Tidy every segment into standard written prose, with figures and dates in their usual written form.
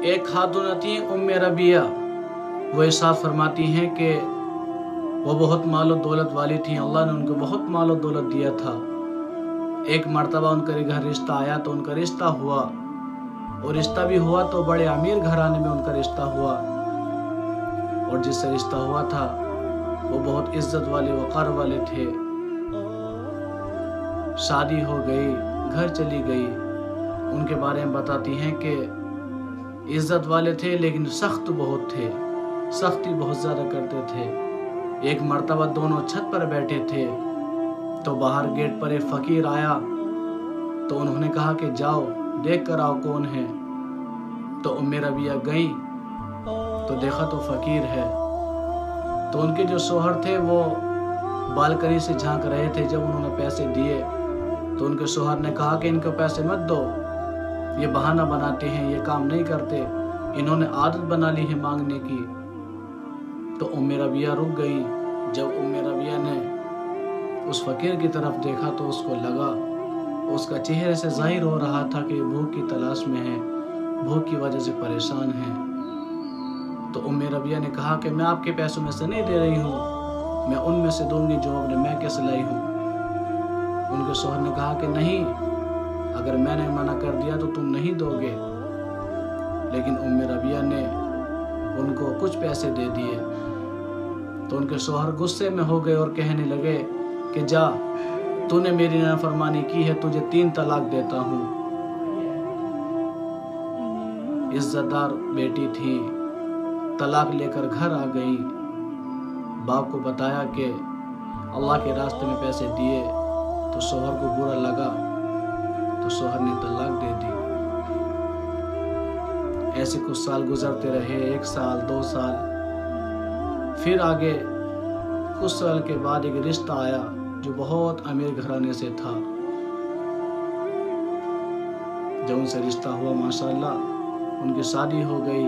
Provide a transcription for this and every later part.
एक खातून थी उम्मे रबिया, वो इरशाद फरमाती हैं कि वो बहुत मालो दौलत वाली थी, अल्लाह ने उनको बहुत मालो दौलत दिया था। एक मर्तबा उनके घर रिश्ता आया तो उनका रिश्ता हुआ, और रिश्ता भी हुआ तो बड़े अमीर घराने में उनका रिश्ता हुआ, और जिससे रिश्ता हुआ था वो बहुत इज्जत वाले वक़ार वाले थे। शादी हो गई, घर चली गई। उनके बारे में बताती हैं कि इज्जत वाले थे लेकिन सख्त बहुत थे, सख्ती बहुत ज़्यादा करते थे। एक मर्तबा दोनों छत पर बैठे थे तो बाहर गेट पर एक फ़कीर आया, तो उन्होंने कहा कि जाओ देख कर आओ कौन है। तो उम्मे रबिया गई तो देखा तो फ़कीर है। तो उनके जो शोहर थे वो बालकनी से झांक रहे थे। जब उन्होंने पैसे दिए तो उनके शोहर ने कहा कि इनको पैसे मत दो, ये बहाना बनाते हैं, ये काम नहीं करते, इन्होंने आदत बना ली है मांगने की। तो उम्मे रबिया रुक गई। जब उम्मे रबिया ने उस फ़कीर की तरफ देखा तो उसको लगा, उसका चेहरे से ज़ाहिर हो रहा था कि भूख की तलाश में है, भूख की वजह से परेशान है। तो उम्मे रबिया ने कहा कि मैं आपके पैसों में से नहीं दे रही हूँ, मैं उनमें से दूंगी जो अपने मैके से लाई हूँ। उनके शोहर ने कहा कि नहीं, अगर मैंने मना कर दिया तो तुम नहीं दोगे। लेकिन उम्मे रबिया ने उनको कुछ पैसे दे दिए। तो उनके शोहर गुस्से में हो गए और कहने लगे कि जा, तूने मेरी नाफरमानी की है, तुझे 3 तलाक देता हूँ। इज्जतदार बेटी थी, तलाक लेकर घर आ गई। बाप को बताया कि अल्लाह के रास्ते में पैसे दिए, तो शोहर को बुरा लगा तो शोहर ने तलाक दे दी। ऐसे कुछ साल गुजरते रहे, 1 साल 2 साल। फिर आगे कुछ साल के बाद एक रिश्ता आया जो बहुत अमीर घराने से था। जब उनसे रिश्ता हुआ माशाल्लाह उनकी शादी हो गई।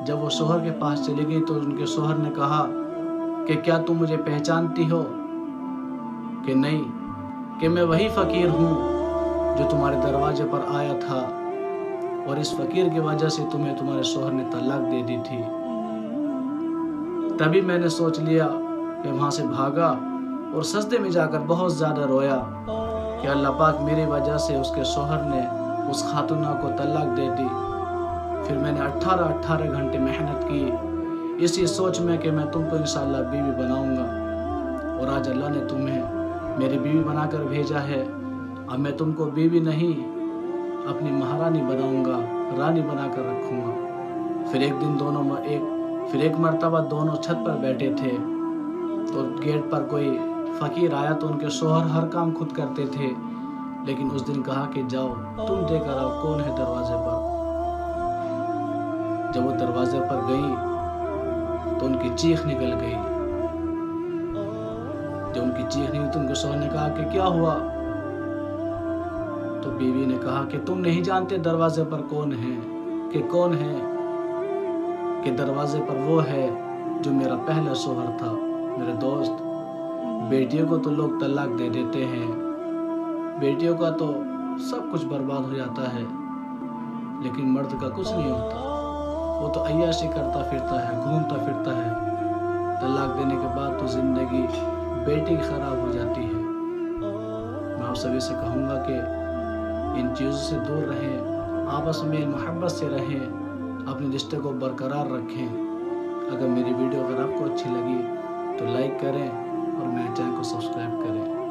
जब वो शोहर के पास चली गई तो उनके शोहर ने कहा कि क्या तुम मुझे पहचानती हो? कि नहीं, कि मैं वही फ़कीर हूँ जो तुम्हारे दरवाजे पर आया था, और इस फ़कीर की वजह से तुम्हें तुम्हारे शोहर ने तलाक दे दी थी। तभी मैंने सोच लिया कि वहाँ से भागा और सजदे में जाकर बहुत ज़्यादा रोया कि अल्लाह पाक मेरी वजह से उसके शोहर ने उस खातूना को तलाक दे दी। फिर मैंने 18 घंटे मेहनत की इसी सोच में कि मैं तुमको इंशाअल्लाह बीवी बनाऊंगा, और आज अल्लाह ने तुम्हें मेरी बीवी बनाकर भेजा है। अब मैं तुमको बीवी नहीं अपनी महारानी बनाऊंगा, रानी बनाकर रखूंगा। फिर एक मर्तबा दोनों छत पर बैठे थे तो गेट पर कोई फ़कीर आया, तो उनके शोहर हर काम खुद करते थे, लेकिन उस दिन कहा कि जाओ तुम देकर आओ कौन है दरवाजे पर। जब वो दरवाजे पर गई तो उनकी चीख निकल गई। जब उनकी चीख निकली तो उनके शोहर ने कहा कि क्या हुआ? तो बीवी ने कहा कि तुम नहीं जानते दरवाजे पर कौन है? कि कौन है? कि दरवाजे पर वो है जो मेरा पहला शोहर था। मेरे दोस्त, बेटियों को तो लोग तलाक दे देते हैं, बेटियों का तो सब कुछ बर्बाद हो जाता है, लेकिन मर्द का कुछ नहीं होता। वो तो अय्याशी करता फिरता है, घूमता फिरता है। तलाक देने के बाद तो ज़िंदगी बेटी की ख़राब हो जाती है। मैं आप सभी से कहूँगा कि इन चीज़ों से दूर रहें, आपस में मोहब्बत से रहें, अपने रिश्ते को बरकरार रखें। अगर मेरी वीडियो अगर आपको अच्छी लगी तो लाइक करें और मेरे चैनल को सब्सक्राइब करें।